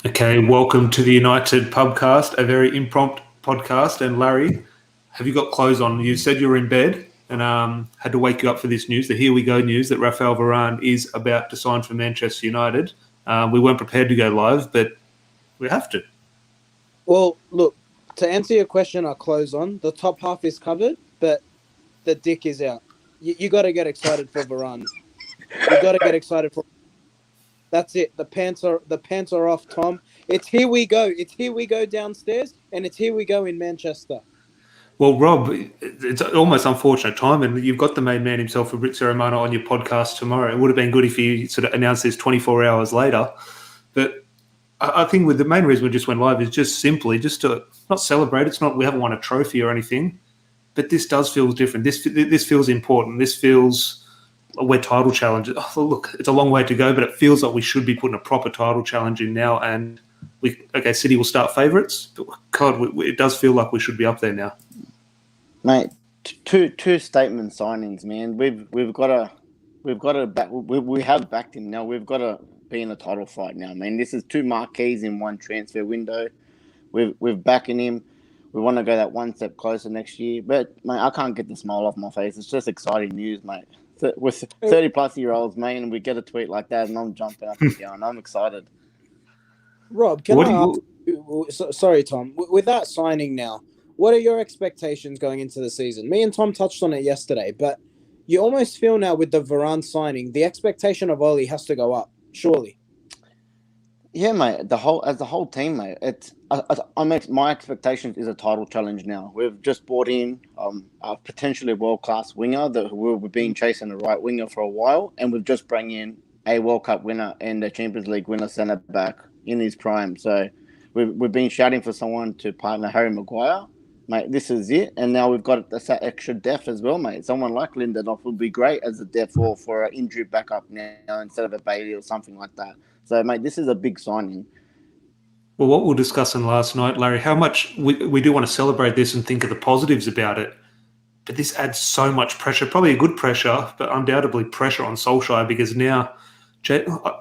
Okay, welcome to the United Pubcast, a very impromptu podcast. And Larry, have you got clothes on? You said you were in bed and had to wake you up for this news, the here we go news that Rafael Varane is about to sign for Manchester United. We weren't prepared to go live, but we have to. Well, look, to answer your question, our clothes on. The top half is covered, but the dick is out. You got to get excited for Varane. You got to get excited for. That's it. The pants are off, Tom. It's here we go. It's here we go downstairs, and it's here we go in Manchester. Well, Rob, it's almost unfortunate time, and you've got the main man himself, Fabrizio Romano, on your podcast tomorrow. It would have been good if you sort of announced this 24 hours later. But I think with the main reason we just went live is just simply just to not celebrate. It's not we haven't won a trophy or anything, but this does feel different. This feels important. This feels we're title challenge. Oh, look, it's a long way to go, but it feels like we should be putting a proper title challenge in now. And City will start favourites, but God, it does feel like we should be up there now. Mate, two statement signings, man. We have backed him now. We've got to be in a title fight now, man. This is two marquees in one transfer window. We've backing him. We want to go that one step closer next year. But mate, I can't get the smile off my face. It's just exciting news, mate. With 30-plus-year-olds, mate, and we get a tweet like that, and I'm jumping up and down. I'm excited. Rob, can I ask you, sorry, Tom, with that signing now, what are your expectations going into the season? Me and Tom touched on it yesterday, but you almost feel now with the Varane signing, the expectation of Oli has to go up, surely. Yeah, mate. As the whole team, mate. My expectation is a title challenge now. We've just brought in a potentially world class winger that we've been chasing the right winger for a while, and we've just brought in a World Cup winner and a Champions League winner centre back in his prime. So we've been shouting for someone to partner Harry Maguire. Mate, this is it. And now we've got that extra depth as well, mate. Someone like Lindelof would be great as a depth for an injury backup now instead of a Bailey or something like that. So, mate, this is a big signing. Well, what we were discussing last night, Larry, how much we do want to celebrate this and think of the positives about it, but this adds so much pressure, probably a good pressure, but undoubtedly pressure on Solskjaer because now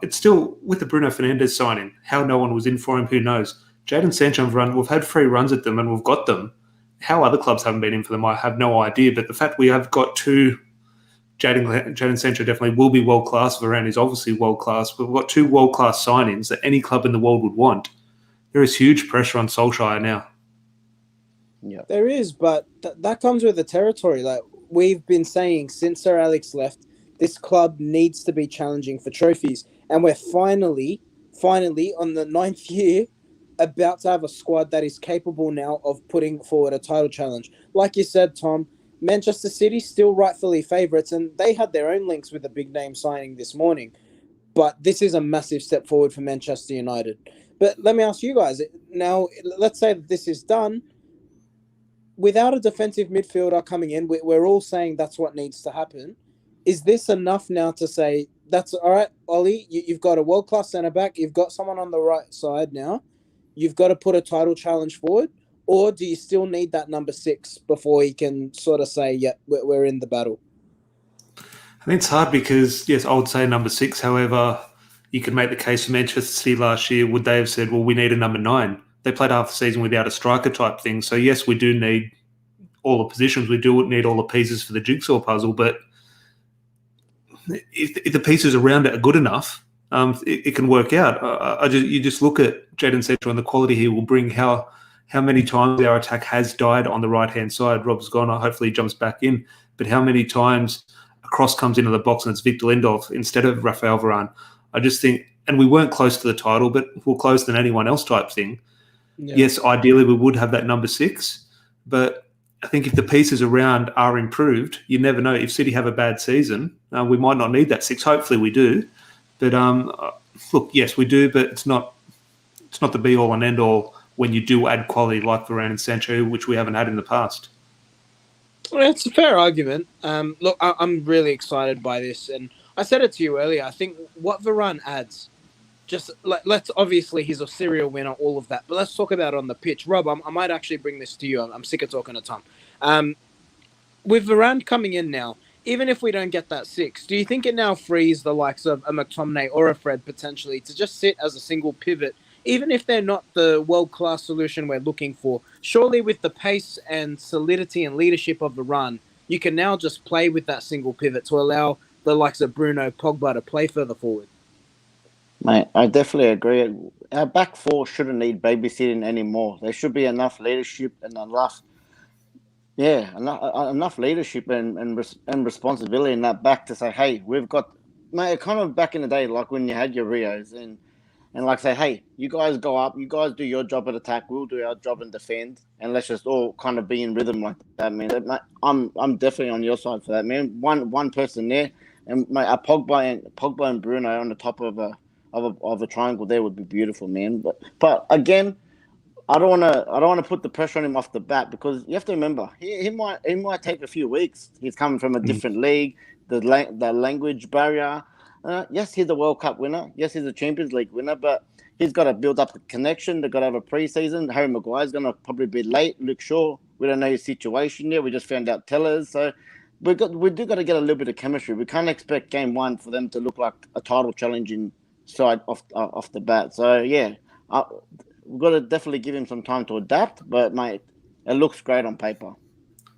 it's still with the Bruno Fernandes signing, how no one was in for him, who knows. Jadon Sancho and Varane, we've had free runs at them and we've got them. How other clubs haven't been in for them, I have no idea, but the fact we have got two Jadon Sancho definitely will be world-class. Varane is obviously world-class. We've got two world-class signings that any club in the world would want. There is huge pressure on Solskjaer now. Yeah, there is, but that comes with the territory. Like we've been saying since Sir Alex left, this club needs to be challenging for trophies. And we're finally on the 9th year about to have a squad that is capable now of putting forward a title challenge. Like you said, Tom, Manchester City still rightfully favourites, and they had their own links with a big name signing this morning. But this is a massive step forward for Manchester United. But let me ask you guys, now, let's say that this is done. Without a defensive midfielder coming in, we're all saying that's what needs to happen. Is this enough now to say, that's all right, Ollie, you've got a world-class centre-back, you've got someone on the right side now, you've got to put a title challenge forward? Or do you still need that number 6 before he can sort of say, yeah, we're in the battle? I think it's hard because, yes, I would say number 6. However, you could make the case for Manchester City last year. Would they have said, well, we need a number 9? They played half the season without a striker type thing. So, yes, we do need all the positions. We do need all the pieces for the jigsaw puzzle. But if the pieces around it are good enough, it can work out. You just look at Jadon Sancho and the quality he will bring, how many times our attack has died on the right-hand side. Rob's gone. Hopefully he jumps back in. But how many times a cross comes into the box and it's Victor Lindelof instead of Rafael Varane? I just think, and we weren't close to the title, but we're closer than anyone else type thing. Yeah. Yes, ideally we would have that number 6. But I think if the pieces around are improved, you never know. If City have a bad season, we might not need that 6. Hopefully we do. But look, yes, we do, but it's not the be-all and end-all when you do add quality like Varane and Sancho, which we haven't had in the past. Well, it's a fair argument. Look, I'm really excited by this. And I said it to you earlier. I think what Varane adds, just let's obviously he's a serial winner, all of that. But let's talk about it on the pitch. Rob, I might actually bring this to you. I'm sick of talking to Tom. With Varane coming in now, even if we don't get that 6, do you think it now frees the likes of a McTominay or a Fred potentially to just sit as a single pivot even if they're not the world-class solution we're looking for, surely with the pace and solidity and leadership of Varane, you can now just play with that single pivot to allow the likes of Bruno, Pogba to play further forward. Mate, I definitely agree. Our back four shouldn't need babysitting anymore. There should be enough leadership and enough leadership and responsibility in that back to say, hey, we've got, mate, kind of back in the day, like when you had your Rios and like say, hey, you guys go up, you guys do your job at attack, we'll do our job and defend, and let's just all kind of be in rhythm like that, man. I'm definitely on your side for that, man. One person there, and mate, Pogba and Bruno on the top of a triangle there would be beautiful, man. But again, I don't want to put the pressure on him off the bat because you have to remember he might take a few weeks. He's coming from a different league, the language barrier. Yes, he's a World Cup winner. Yes, he's a Champions League winner, but he's got to build up the connection. They've got to have a preseason. Harry Maguire's going to probably be late. Luke Shaw, we don't know his situation yet. We just found out Tellers. So we do got to get a little bit of chemistry. We can't expect game one for them to look like a title challenging side off the bat. So yeah, we've got to definitely give him some time to adapt. But mate, it looks great on paper.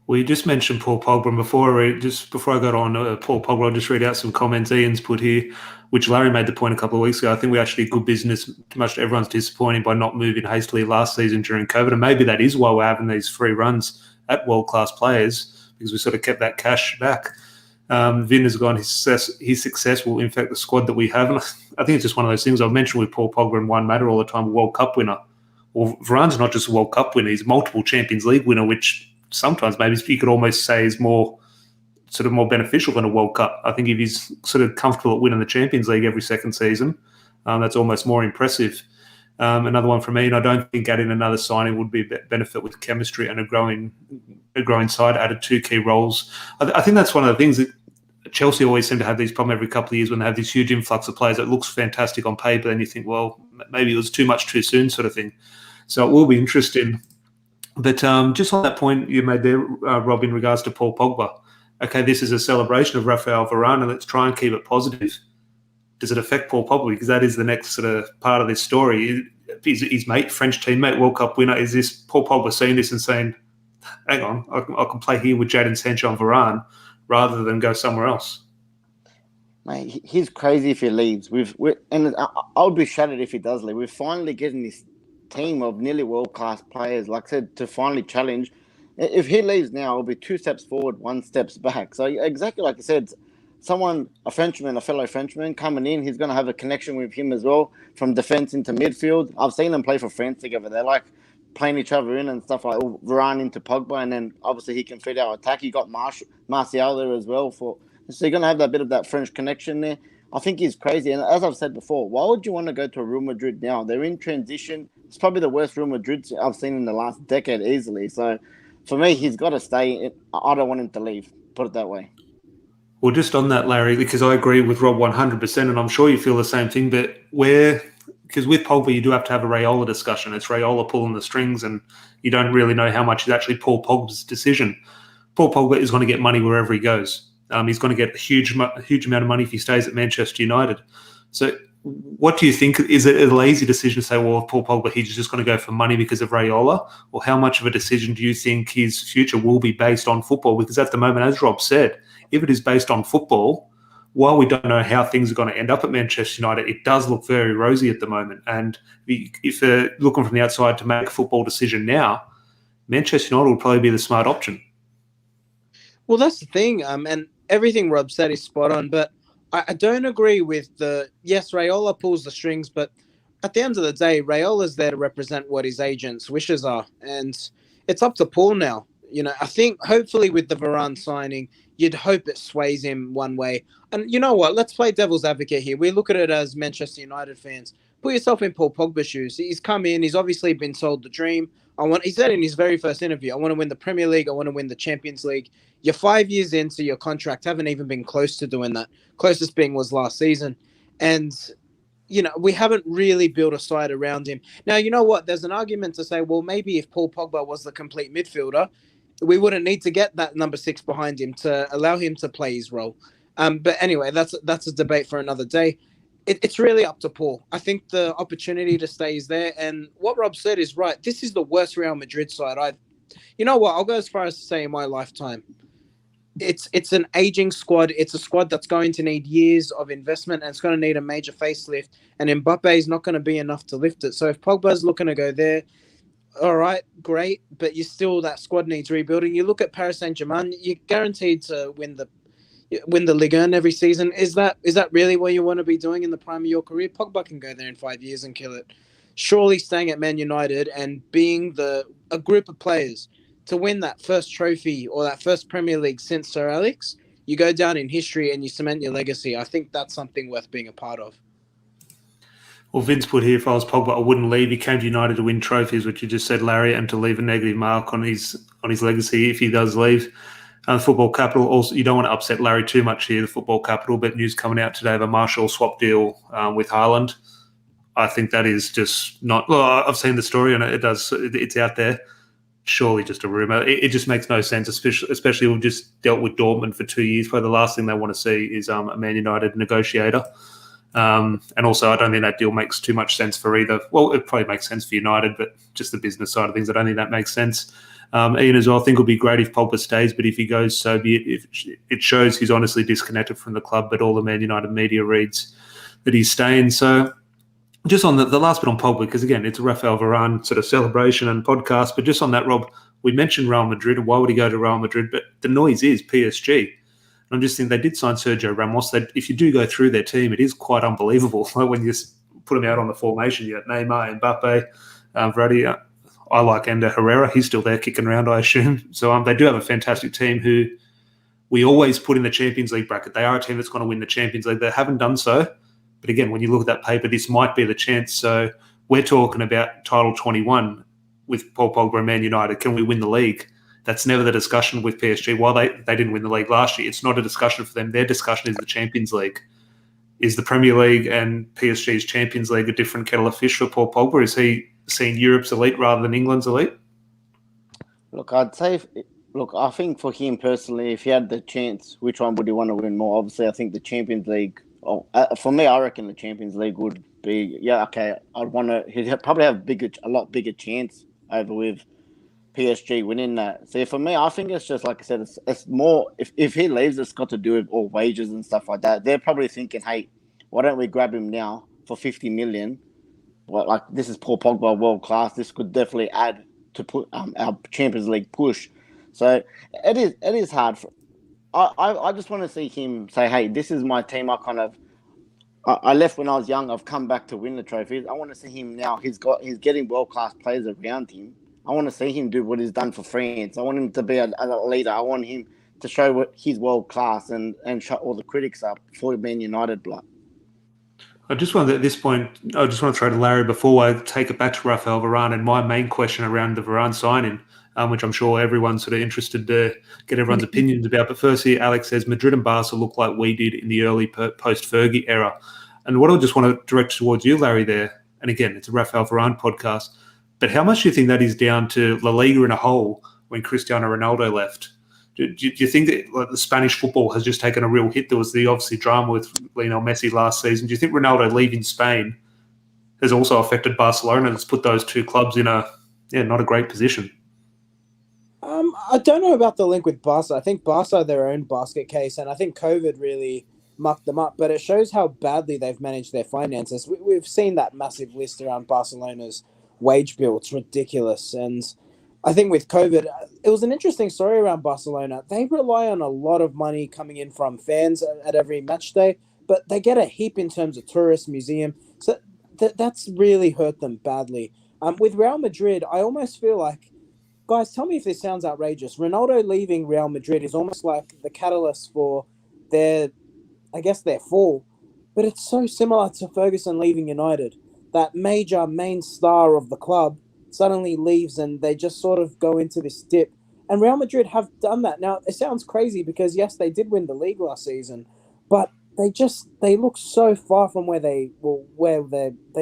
Well, you just mentioned Paul Pogba, and before I got on Paul Pogba, I'll just read out some comments Ian's put here, which Larry made the point a couple of weeks ago. I think we actually did good business. Much to everyone's disappointing by not moving hastily last season during COVID, and maybe that is why we're having these free runs at world-class players, because we sort of kept that cash back. Vin has gone, his success will infect the squad that we have. And I think it's just one of those things I've mentioned with Paul Pogba in one matter all the time, a World Cup winner. Well, Varane's not just a World Cup winner, he's a multiple Champions League winner, which sometimes maybe you could almost say is more beneficial than a World Cup. I think if he's sort of comfortable at winning the Champions League every second season, that's almost more impressive. Another one from me, and I don't think adding another signing would be a benefit with chemistry and a growing side added two key roles. I think that's one of the things that Chelsea always seem to have these problems every couple of years when they have this huge influx of players that looks fantastic on paper, and you think, well, maybe it was too much too soon sort of thing. So it will be interesting. But just on that point you made there, Rob, in regards to Paul Pogba, okay, this is a celebration of Rafael Varane, and let's try and keep it positive. Does it affect Paul Pogba? Because that is the next sort of part of this story. His mate, French teammate, World Cup winner, is this Paul Pogba seeing this and saying, hang on, I can play here with Jadon Sancho and Varane rather than go somewhere else? Mate, he's crazy if he leaves. And I would be shattered if he does leave. We're finally getting this team of nearly world-class players, like I said, to finally challenge. If he leaves now, it'll be 2 steps forward, 1 step back. So exactly like I said, a fellow Frenchman coming in, he's going to have a connection with him as well, from defence into midfield. I've seen them play for France together. They're like playing each other in and stuff like Varane into Pogba, and then obviously he can feed our attack. You got Martial there as well. So you're going to have that bit of that French connection there. I think he's crazy. And as I've said before, why would you want to go to Real Madrid now? They're in transition. It's probably the worst Real Madrid I've seen in the last decade easily. So for me, he's got to stay. I don't want him to leave, put it that way. Well, just on that, Larry, because I agree with Rob 100%, and I'm sure you feel the same thing, but because with Pogba, you do have to have a Raiola discussion. It's Raiola pulling the strings, and you don't really know how much is actually Paul Pogba's decision. Paul Pogba is going to get money wherever he goes. He's going to get a huge amount of money if he stays at Manchester United. So what do you think? Is it a lazy decision to say, well, Paul Pogba, he's just going to go for money because of Raiola? Or how much of a decision do you think his future will be based on football? Because at the moment, as Rob said, if it is based on football, while we don't know how things are going to end up at Manchester United, it does look very rosy at the moment. And if you're looking from the outside to make a football decision now, Manchester United would probably be the smart option. Well, that's the thing. And everything Rob said is spot on. But I don't agree with yes, Raiola pulls the strings, but at the end of the day, Raiola's there to represent what his agent's wishes are. And it's up to Paul now. I think hopefully with the Varane signing, you'd hope it sways him one way. And you know what? Let's play devil's advocate here. We look at it as Manchester United fans. Put yourself in Paul Pogba's shoes. He's come in. He's obviously been sold the dream. He said in his very first interview, I want to win the Premier League. I want to win the Champions League. You're 5 years into your contract. Haven't even been close to doing that. Closest being was last season. And, we haven't really built a side around him. Now, you know what? There's an argument to say, well, maybe if Paul Pogba was the complete midfielder, we wouldn't need to get that number 6 behind him to allow him to play his role. But anyway, that's a debate for another day. it's really up to Paul. I think the opportunity to stay is there. And what Rob said is right. This is the worst Real Madrid side. You know what? I'll go as far as to say in my lifetime. It's an aging squad. It's a squad that's going to need years of investment and it's going to need a major facelift. And Mbappe is not going to be enough to lift it. So if Pogba's looking to go there, all right, great. But that squad needs rebuilding. You look at Paris Saint-Germain, you're guaranteed to win the Ligue 1 every season. Is that really what you want to be doing in the prime of your career? Pogba can go there in 5 years and kill it. Surely staying at Man United and being a group of players to win that first trophy or that first Premier League since Sir Alex, you go down in history and you cement your legacy. I think that's something worth being a part of. Well, Vince put here, if I was Pogba, I wouldn't leave. He came to United to win trophies, which you just said, Larry, and to leave a negative mark on his legacy if he does leave. Football Capital, also, you don't want to upset Larry too much here, the Football Capital, but news coming out today of a Marshall swap deal with Haaland. I think that is just not... Well, I've seen the story and it's out there. Surely just a rumour. It just makes no sense, especially we've just dealt with Dortmund for 2 years. Probably the last thing they want to see is a Man United negotiator. And also, I don't think that deal makes too much sense for either. Well, it probably makes sense for United, but just the business side of things, I don't think that makes sense. Ian as well, I think it would be great if Pogba stays, but if he goes, so be it. It shows he's honestly disconnected from the club, but all the Man United media reads that he's staying. So just on the last bit on Pogba, because again, it's a Rafael Varane sort of celebration and podcast, but just on that, Rob, we mentioned Real Madrid. Why would he go to Real Madrid? But the noise is PSG. And I'm just thinking they did sign Sergio Ramos. If you do go through their team, it is quite unbelievable. Like when you put them out on the formation, you got Neymar, Mbappe, Varane. I like Ander Herrera. He's still there kicking around, I assume. So they do have a fantastic team who we always put in the Champions League bracket. They are a team that's going to win the Champions League. They haven't done so. But again, when you look at that paper, this might be the chance. So we're talking about title 21 with Paul Pogba and Man United. Can we win the league? That's never the discussion with PSG. While they didn't win the league last year, it's not a discussion for them. Their discussion is the Champions League. Is the Premier League and PSG's Champions League a different kettle of fish for Paul Pogba? Is he seeing Europe's elite rather than England's elite? Look, I think for him personally, if he had the chance, which one would he want to win more? Obviously, I think the Champions League. For me, I reckon the Champions League would be. Yeah, okay. I'd want to. He'd probably have a lot bigger chance over with PSG winning that. So for me, I think it's just like I said. It's more if he leaves, it's got to do with all wages and stuff like that. They're probably thinking, hey, why don't we grab him now for 50 million? Well, like this is Paul Pogba, world class. This could definitely add to put our Champions League push. So it is hard. I just want to see him say, hey, this is my team. I left when I was young. I've come back to win the trophies. I want to see him now. He's getting world class players around him. I want to see him do what he's done for France. I want him to be a leader. I want him to show what he's world class and shut all the critics up for Man United blood. I just want at this point, I just want to throw to Larry before I take it back to Rafael Varane and my main question around the Varane signing, which I'm sure everyone's sort of interested to get everyone's opinions about. But firstly, Alex says Madrid and Barca look like we did in the early post-Fergie era. And what I just want to direct towards you, Larry, there, and again, it's a Rafael Varane podcast, but how much do you think that is down to La Liga in a whole when Cristiano Ronaldo left? Do you think that the Spanish football has just taken a real hit? There was the obviously drama with Lionel Messi last season. Do you think Ronaldo leaving Spain has also affected Barcelona? That's put those two clubs in not a great position. I don't know about the link with Barca. I think Barca are their own basket case, and I think COVID really mucked them up. But it shows how badly they've managed their finances. We've seen that massive list around Barcelona's wage bill. It's ridiculous, and I think with COVID, it was an interesting story around Barcelona. They rely on a lot of money coming in from fans at every match day, but they get a heap in terms of tourist museum. So that's really hurt them badly. With Real Madrid, I almost feel like, guys, tell me if this sounds outrageous. Ronaldo leaving Real Madrid is almost like the catalyst for their fall. But it's so similar to Ferguson leaving United. That major main star of the club suddenly leaves and they just sort of go into this dip. And Real Madrid have done that. Now, it sounds crazy because, yes, they did win the league last season, but they look so far from where they've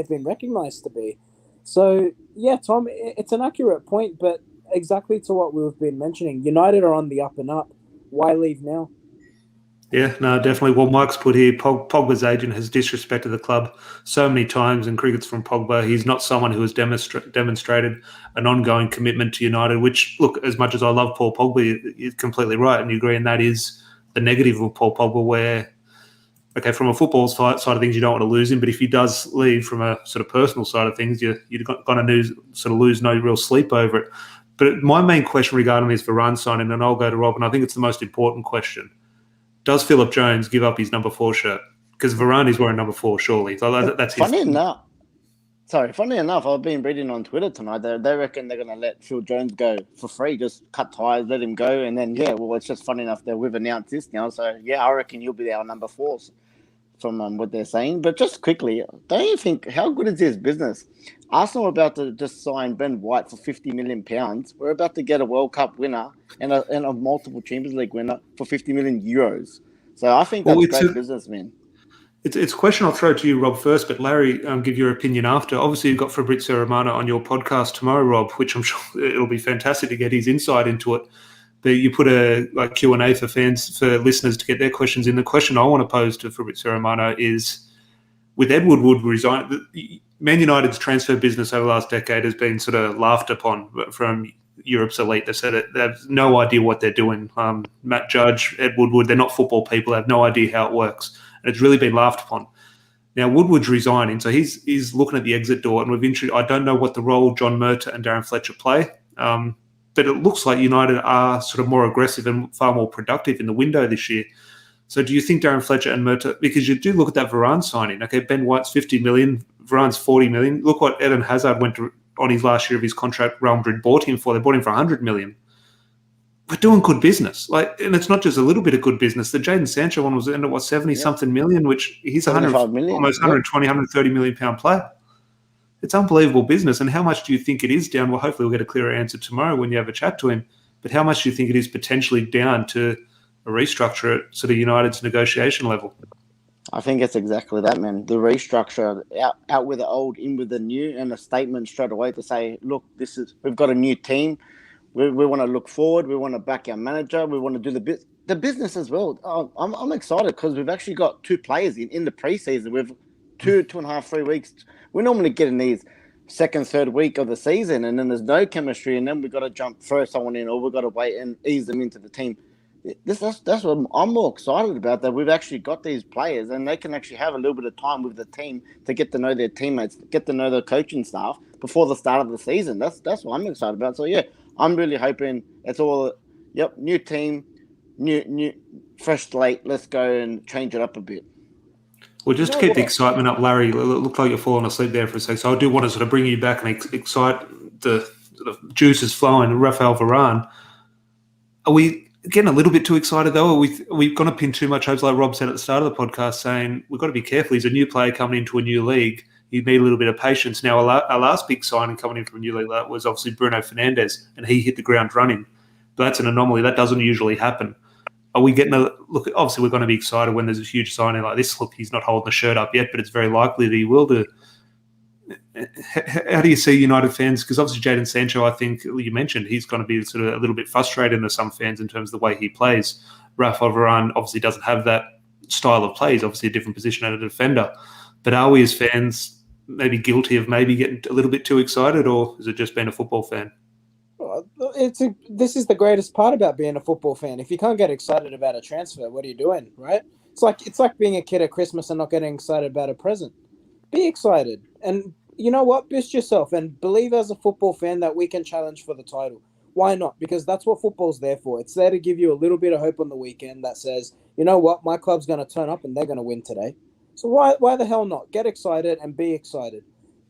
been recognised to be. So, yeah, Tom, it's an accurate point, but exactly to what we've been mentioning. United are on the up and up. Why leave now? Yeah, no, definitely. Well, Mike's put here, Pogba's agent has disrespected the club so many times, and cricket's from Pogba. He's not someone who has demonstrated an ongoing commitment to United, which, look, as much as I love Paul Pogba, you're completely right, and you agree, and that is the negative of Paul Pogba, where, okay, from a football side of things, you don't want to lose him, but if he does leave from a sort of personal side of things, you're going to lose no real sleep over it. But my main question regarding this Varane signing, and I'll go to Rob, and I think it's the most important question. Does Philip Jones give up his number 4 shirt? Because Varane is wearing number 4, surely. So that's his. Funny enough, I've been reading on Twitter tonight. They reckon they're going to let Phil Jones go for free, just cut ties, let him go, and then it's just funny enough that we've announced this now. So I reckon he'll be our number 4 from what they're saying. But just quickly, don't you think, how good is this business? Arsenal are about to just sign Ben White for £50 million. We're about to get a World Cup winner and a multiple Champions League winner for €50 million. So I think that's great business, man. It's a question I'll throw to you, Rob, first, but Larry, give your opinion after. Obviously, you've got Fabrizio Romano on your podcast tomorrow, Rob, which I'm sure it'll be fantastic to get his insight into it. But you put a Q&A for fans, for listeners to get their questions in. The question I want to pose to Fabrizio Romano is, with Ed Woodward resign, Man United's transfer business over the last decade has been sort of laughed upon from Europe's elite. They said they have no idea what they're doing. Matt Judge, Ed Woodward, they're not football people. They have no idea how it works. And it's really been laughed upon. Now, Woodward's resigning, so he's looking at the exit door. And I don't know what the role John Murtaugh and Darren Fletcher play, but it looks like United are sort of more aggressive and far more productive in the window this year. So do you think Darren Fletcher and Murtaugh, because you do look at that Varane signing, okay, Ben White's 50 million, Varane's 40 million. Look what Eden Hazard went to on his last year of his contract. Real Madrid bought him for. They bought him for 100 million. We're doing good business. And it's not just a little bit of good business. The Jadon Sancho one was ended at 70-something million, which he's almost 120, 130 million pound player. It's unbelievable business. And how much do you think it is down? Well, hopefully we'll get a clearer answer tomorrow when you have a chat to him. But how much do you think it is potentially down to a restructure at sort of United's negotiation level? I think it's exactly that, man. The restructure, out with the old, in with the new, and a statement straight away to say, look, we've got a new team. We want to look forward. We want to back our manager. We want to do the business as well. I'm excited because we've actually got 2 players in the preseason. We've 2.5, 3 weeks. We normally get in these second, third week of the season, and then there's no chemistry, and then we've got to throw someone in, or we've got to wait and ease them into the team. That's what I'm more excited about, that we've actually got these players and they can actually have a little bit of time with the team to get to know their teammates, get to know the coaching staff before the start of the season. That's what I'm excited about. So I'm really hoping it's all new team, new fresh slate. Let's go and change it up a bit. Well, just to keep the excitement up, Larry, it looked like you're falling asleep there for a sec. So I do want to sort of bring you back and excite the sort of juices flowing. Rafael Varane, are we getting a little bit too excited, though? Are we going to pin too much hopes, like Rob said at the start of the podcast, saying we've got to be careful. He's a new player coming into a new league. You need a little bit of patience. Now, our last big signing coming in from a new league was obviously Bruno Fernandes, and he hit the ground running. But that's an anomaly. That doesn't usually happen. Are we getting a look? Obviously, we're going to be excited when there's a huge signing like this. Look, he's not holding the shirt up yet, but it's very likely that he will do. How do you see United fans? Because obviously Jadon Sancho, I think you mentioned, he's going to be sort of a little bit frustrating to some fans in terms of the way he plays. Rafael Varane obviously doesn't have that style of play. He's obviously a different position as a defender. But are we as fans maybe guilty of maybe getting a little bit too excited, or is it just being a football fan? This is the greatest part about being a football fan. If you can't get excited about a transfer, what are you doing, right? It's like being a kid at Christmas and not getting excited about a present. Be excited. And you know what? Boost yourself and believe as a football fan that we can challenge for the title. Why not? Because that's what football's there for. It's there to give you a little bit of hope on the weekend that says, you know what? My club's going to turn up and they're going to win today. So why the hell not? Get excited and be excited.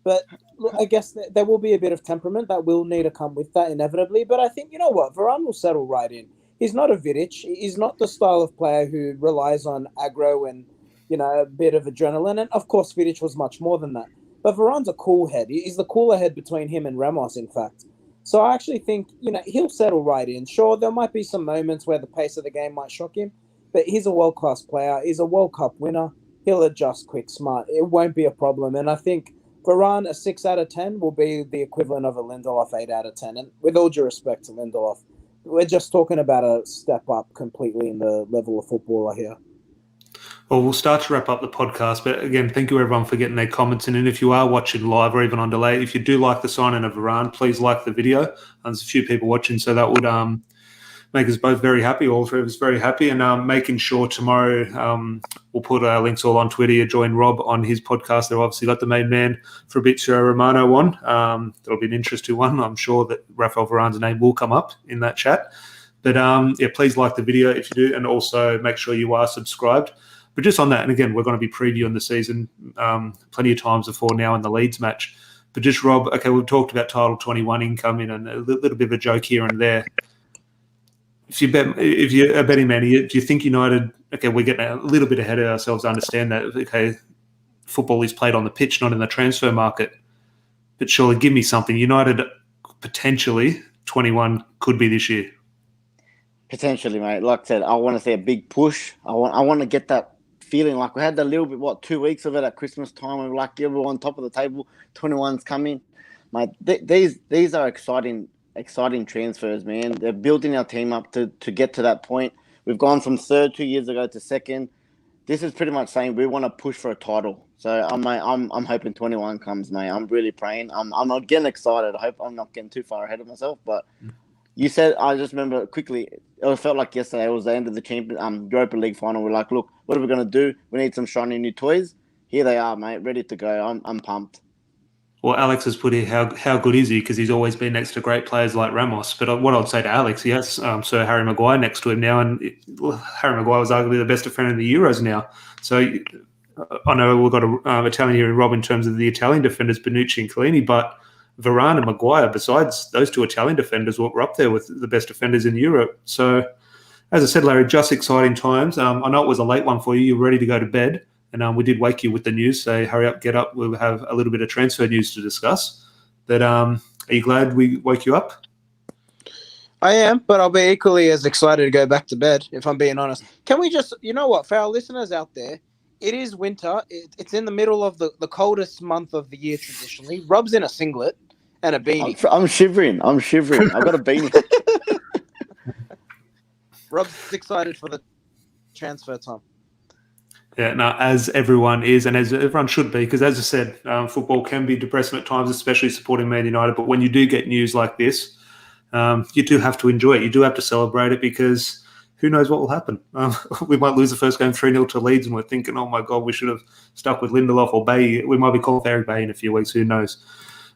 But look, I guess there will be a bit of temperament that will need to come with that inevitably. But I think, you know what? Varane will settle right in. He's not a Vidic. He's not the style of player who relies on aggro and, a bit of adrenaline. And, of course, Vidic was much more than that. But Varane's a cool head. He's the cooler head between him and Ramos, in fact. So I actually think, he'll settle right in. Sure, there might be some moments where the pace of the game might shock him, but he's a world-class player. He's a World Cup winner. He'll adjust quick, smart. It won't be a problem. And I think Varane, a 6 out of 10, will be the equivalent of a Lindelof 8 out of 10. And with all due respect to Lindelof, we're just talking about a step up completely in the level of footballer here. Well, we'll start to wrap up the podcast, but again, thank you everyone for getting their comments in. And if you are watching live or even on delay, if you do like the signing of Varane, please like the video. There's a few people watching, so that would make us both very happy, all three of us very happy. And making sure tomorrow we'll put our links all on Twitter. Join Rob on his podcast. They've obviously got the main man, Fabrizio Romano, on. That'll be an interesting one. I'm sure that Rafael Varane's name will come up in that chat. But please like the video if you do, and also make sure you are subscribed. But just on that, and again, we're going to be previewing the season plenty of times before now in the Leeds match. But just, Rob, okay, we've talked about Title 21 incoming and a little bit of a joke here and there. If you're a betting man, do you think United, okay, we're getting a little bit ahead of ourselves, I understand that, okay, football is played on the pitch, not in the transfer market. But surely give me something. United potentially 21 could be this year. Potentially, mate. Like I said, I want to see a big push. I want to get that feeling like we had a little bit, 2 weeks of it at Christmas time. We were like, everyone top of the table, 21's coming. Mate, these are exciting transfers, man. They're building our team up to get to that point. We've gone from third 2 years ago to second. This is pretty much saying we want to push for a title. So I'm hoping 21 comes, mate. I'm really praying. I'm not getting excited. I hope I'm not getting too far ahead of myself. But you said, I just remember quickly, it felt like yesterday it was the end of the Europa League final. We're like, look, what are we going to do? We need some shiny new toys. Here they are, mate, ready to go. I'm pumped. Well, Alex has put here, how good is he? Because he's always been next to great players like Ramos. But what I'd say to Alex, he has Sir Harry Maguire next to him now, and Harry Maguire was arguably the best defender in the Euros now. So I know we've got an Italian here in Rob in terms of the Italian defenders, Bonucci and Chiellini, but Varane and Maguire, besides those two Italian defenders, were up there with the best defenders in Europe. So, as I said, Larry, just exciting times. I know it was a late one for you. You're ready to go to bed. And we did wake you with the news, say hurry up, get up. We'll have a little bit of transfer news to discuss. But are you glad we woke you up? I am, but I'll be equally as excited to go back to bed, if I'm being honest. Can we just, you know what, for our listeners out there, it is winter. It's in the middle of the coldest month of the year traditionally. Rob's in a singlet and a beanie. I'm shivering. I've got a beanie. Rob's excited for the transfer time. Yeah, no, as everyone is, and as everyone should be, because as I said, football can be depressing at times, especially supporting Man United. But when you do get news like this, you do have to enjoy it. You do have to celebrate it, because who knows what will happen. We might lose the first game 3-0 to Leeds, and we're thinking, oh my God, we should have stuck with Lindelof or Bay. We might be calling Eric Bay in a few weeks, who knows.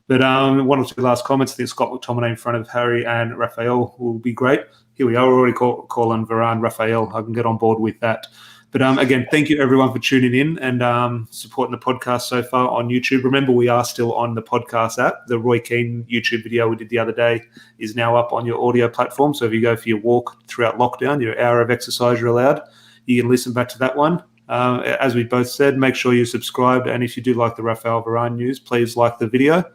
But one or two last comments. I think Scott McTominay in front of Harry and Raphael will be great. Here we are, we're already calling Varane Raphael. I can get on board with that. But again, thank you everyone for tuning in and supporting the podcast so far on YouTube. Remember, we are still on the podcast app. The Roy Keane YouTube video we did the other day is now up on your audio platform. So if you go for your walk throughout lockdown, your hour of exercise you're allowed, you can listen back to that one. As we both said, make sure you're subscribed. And if you do like the Rafael Varane news, please like the video.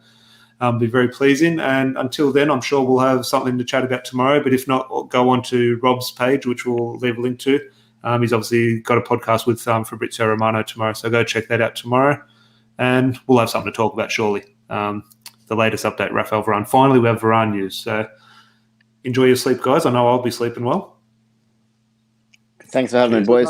Be very pleasing. And until then, I'm sure we'll have something to chat about tomorrow. But if not, go on to Rob's page, which we'll leave a link to. He's obviously got a podcast with Fabrizio Romano tomorrow, so go check that out tomorrow. And we'll have something to talk about shortly. The latest update, Rafael Varane. Finally, we have Varane news. So enjoy your sleep, guys. I know I'll be sleeping well. Thanks for having me, boys.